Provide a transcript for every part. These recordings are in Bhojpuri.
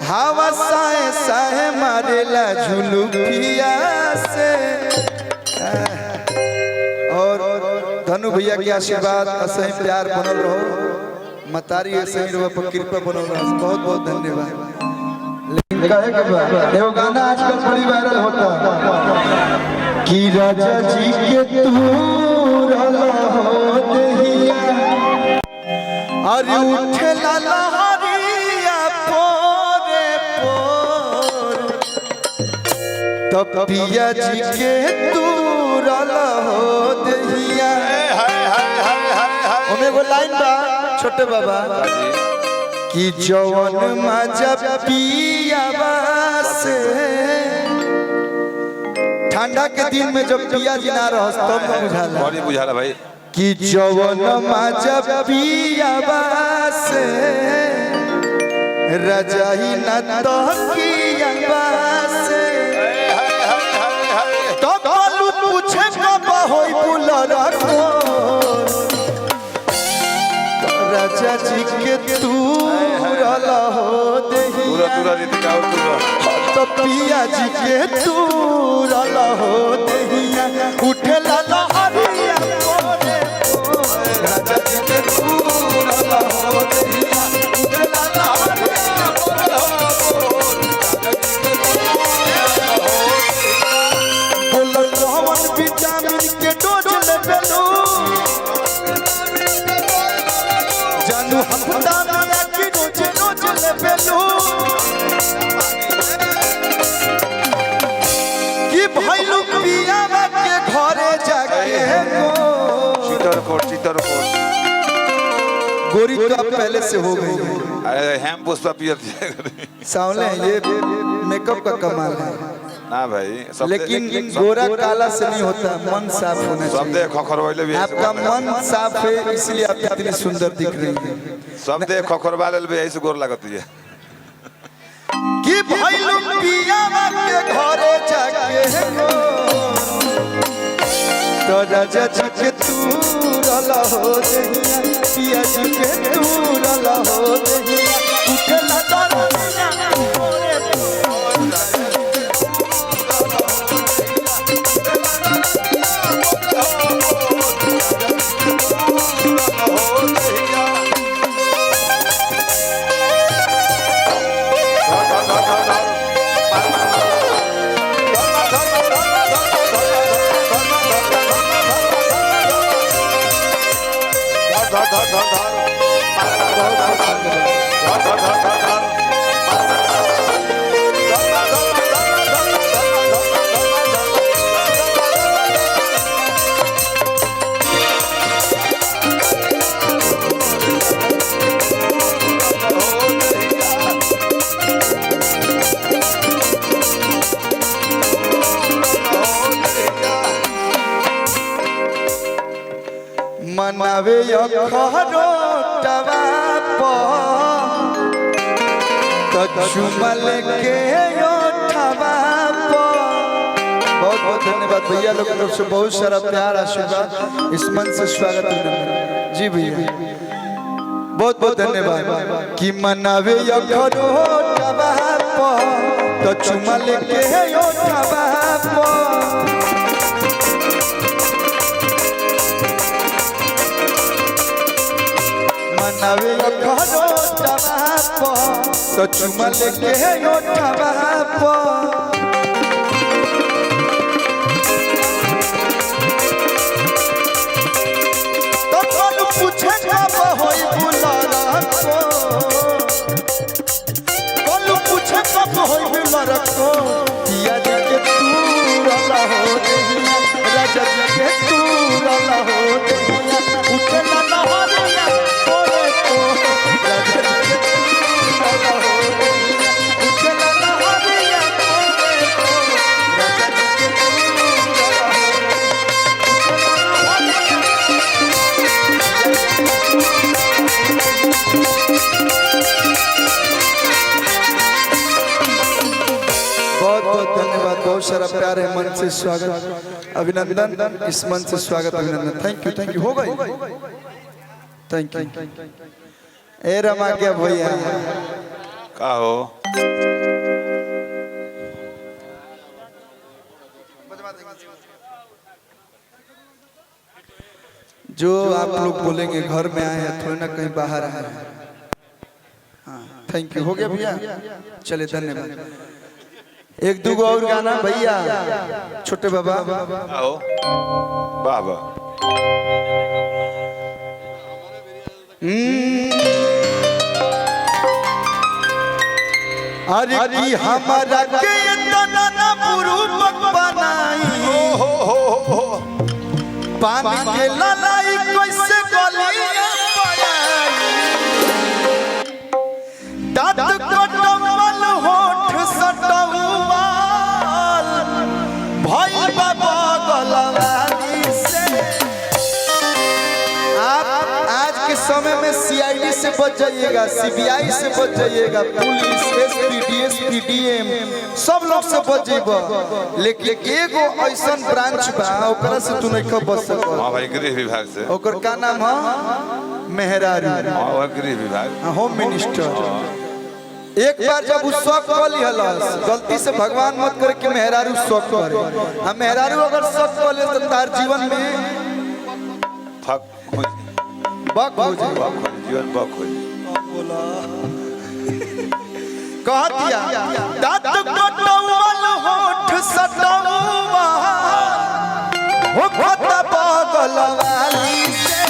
हवा साए साए मारेला झुलुकिया से। और धनु भैया के आशीर्वाद असही प्यार बनल रहो, मतारी ऐसे ही रहो, कृपा बनल रहो। बहुत बहुत धन्यवाद। एगो गाना आजकल बड़ी वायरल होता कि राजा जी के तू अरे उठे लहरिया पोरे पोर तब पिया जी के दूरल हो दहिया। ओमे वो लाइन बा छोटे बाबा कि जवन मजा पिया से ठंडा के दिन में जब पिया जी ना रह तब बुझाला, बड़ी बुझाला भाई कि जवन मजा पिया से रजाई न तो किया से। तो बालू पूछे कब होई बुलर को राजा जी के तू रला हो दहिया। तो पिया जी के तू रला हो दहिया। उठे लाला हरिया पोरे राजा जी के तू रला हो दहिया। उठे लाला हरिया पोरे बोलो कौन विटामिन के डोज ले बेलू जानू हफ्ता में कि रोज रोज ले बेलू कि भइलू पिया के घरे जाके चितरकोट गोरी तो अब पहले से हो गई है। अरे हम पुष्पा पियर सावले ये मेकअप का कमाल है ना भाई, लेकिन गोरा काला से नहीं होता, मन साफ होना सब चाहिए। दे खखरवाले भी आपका मन साफ है इसलिए आप इतनी सुंदर दिख रही हैं। सब दे खखरवाले भी ऐसे गोर लागत है कि भइलू पिया के घरे जाके तो राजा जी के तू रला हो दहिया। पिया जी के तू रला हो दहिया। उठे लगा मनावे अखरो टवा तो चुमल के ओठवा। बहुत बहुत धन्यवाद भैया लोग की तरफ से, बहुत सारा प्यार आशीर्वाद इस मन से स्वागत है जी भैया, बहुत बहुत धन्यवाद। कि मनावे अखरो टवा तो चुमल के ओठवा मनावे अखरो टवा तो चुमल के ओठवा तो बोलू पूछे कब होई बुलर को बोलू पूछे कब होई बुलर को। पिया जी के तू रला हो दहिया। राजा जी के तू रला हो दहिया। उठे लाला हरिया पोरे को राजा जी के तू रला हो दहिया। उठे लाला हरिया पोरे को राजा जी के तू रला हो बहुत बहुत धन्यवाद, बहुत सारा प्यार है, मन से स्वागत अभिनंदन, इस मन से स्वागत अभिनंदन। थैंक यू हो गई, थैंक यू। ए रमा क्या भैया का हो जो आप लोग बोलेंगे घर में आए हैं थोड़ी ना कहीं बाहर आए हैं। हाँ थैंक यू, हो गया भैया, चले धन्यवाद। एक दो और गाना भैया, छोटे बाबा आओ वाह वाह। अरे की हमारा के तना ना पुरुष बनाई, पानी के ललाई कैसे गलिया पाई, दांत कटवल होठ सटवल भाई बाबा गलवाली से। आप आज के समय में सीआईडी से बच जाइएगा, सीबीआई से बच जाइएगा, पुलिस एसपी डीएसपी डीएम सब लोग से बच जाइबा, लेकिन एगो ऐसा ब्रांच बा ओकरा से तू नहीं बच सको। हां भाई गृह विभाग से। ओकर का नाम है मेहरारू। हां गृह विभाग, होम मिनिस्टर। एक बार जब उस शौक कर लिहलस, गलती से भगवान मत करे कि मेहरारू शौक करे। हम मेहरारू अगर शौक कर ले तो तार जीवन में फक बक हो जाए, जीवन बक हो जाए। कह दिया दांत कटवल होठ सटवल हो खता बगल वाली से।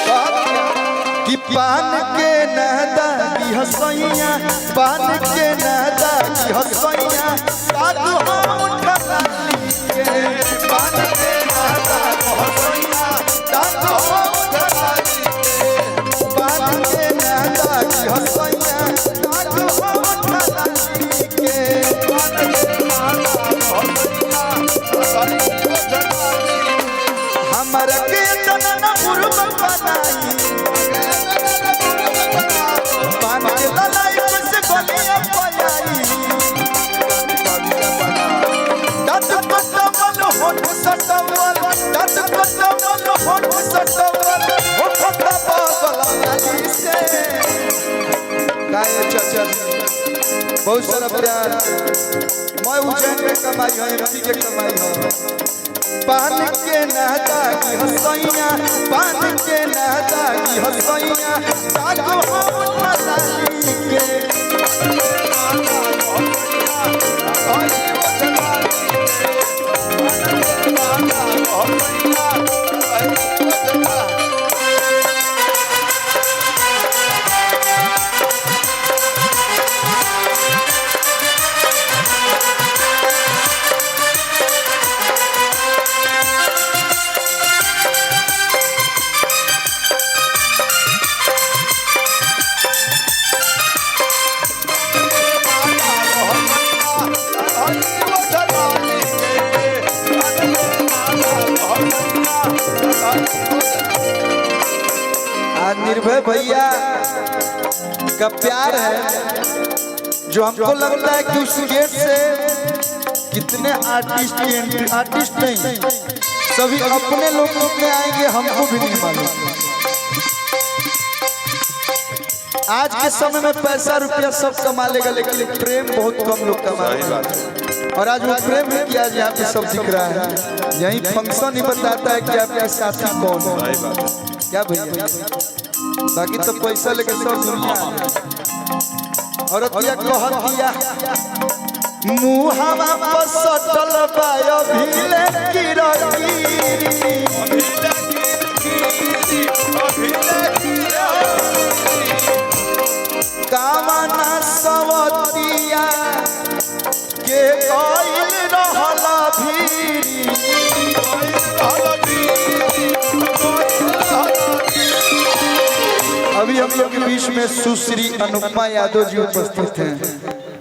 कह दिया कि पान के नहदा की हसैया, पान के नहदा की हसैया, साधु हम उठलाली के पान के नहदा की हसैया, साधु हम उठलाली के पान के नहदा की हसैया, साधु हम उठलाली के पान के नहदा की हसैया। हमारा के तना पुरुष बनाई, पान के ललाई कैसे गलिया पाई, दांत कटवल होठ सटवल, दांत कटवल होठ सटवल हो खता बगल वाली से। गाय चचा बहुत सारा प्यार, मैं उज्जैन में कमाई है, एमपी के कमाई है। पान के नहदा की हसैया, पान के नहदा की हसैया, साधु हम उठलाली के आज निर्भय भैया का प्यार है, जो हमको लगता है कि उस गेट से कितने आर्टिस्ट की एंट्री, आर्टिस्ट नहीं सभी अपने लोग में आएंगे, हमको भी नहीं मालूम। आज के समय में पैसा रुपया सब कमा लेगा, लेकिन प्रेम बहुत कम लोग कमा लेगा। और आज वो प्रेम है कि आज यहाँ पे सब दिख रहा है, यही फंक्शन ही बताता है कि आपके साथी कौन है। क्या भैया, बाकी तो पैसा लेके सब दुनिया। और कहतिया मुहावा पर सटल बायो भीले कामना सवतिया के गइल रहला भीरी। अभी हम लोग के बीच में सुश्री अनुपमा यादव जी उपस्थित हैं।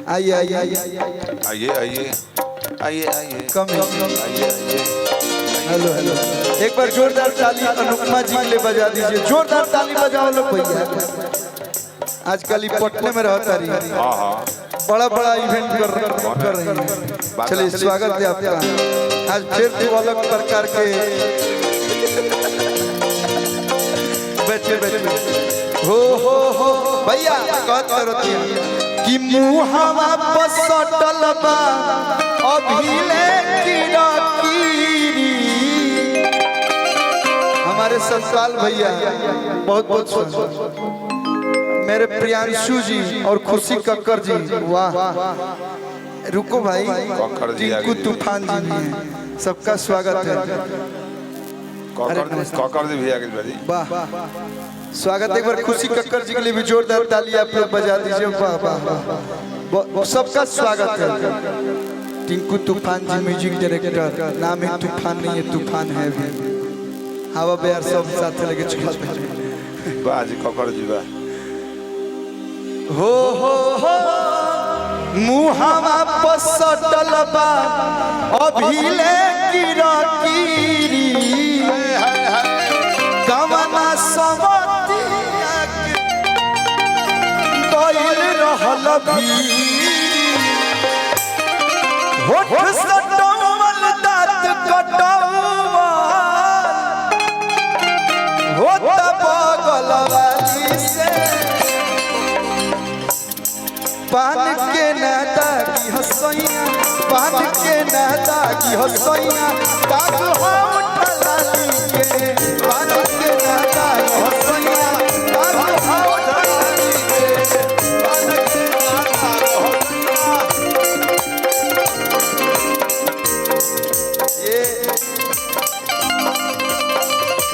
आइए आइए आइए आइए आइए आइए आइए कम आइए। हेलो हेलो, एक बार जोरदार ताली अनुपमा जी के लिए बजा दीजिए, जोरदार ताली बजाओ लोग भैया। आजकल पटने में रहता रही, हाँ हाँ बड़ा बड़ा इवेंट कर रही है। चलिए स्वागत है आपका। आज फिर दो अलग प्रकार के बैठे बैठे हो भैया कहत करो कि मुहावा पर सटल बा अभिले किरकिरी। हमारे हमारे सतपाल भैया बहुत बहुत स्वागत। मेरे प्रियांशु जी और खुशी कक्कर जी, वाह। रुको भाई, कक्कर जी टिंकू आगे। तूफान जी भी हैं, सबका स्वागत है। कॉकर जी भी आ गए भाई। वाह, स्वागत। एक बार खुशी कक्कर जी के लिए भी जोरदार ताली आप लोग बजा दीजिए। वाह वाह, सबका स्वागत है। टिंकू तूफान जी म्यूजिक डायरेक्टर, नाम है तूफान नहीं है तूफान है भी। हवा बेर सब साथ लेके चलते हैं। वाह जी कॉकर जी वाह। हो मुहावा पसटल बा अभिले किरकिरी कवना समतिया कइल रहल भी होठ सटवल दांत कटवल होत बगल वाली से पान के नादा की हसैया, पान के नादा की हसैया, काग हम ठलाली के पान के नादा की हसैया, काग हम ठलाली के पान के नादा की हसैया।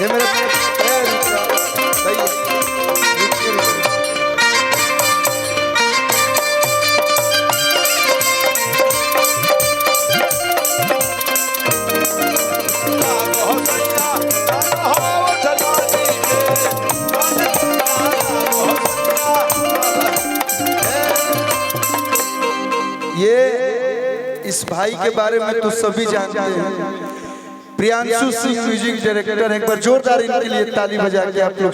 ये मेरे भैया इस भाई के बारे में तो सभी जानते हैं। प्रियांशु सिंह म्यूजिक डायरेक्टर, एक बार जोरदार इनके लिए ताली बजा के आप लोग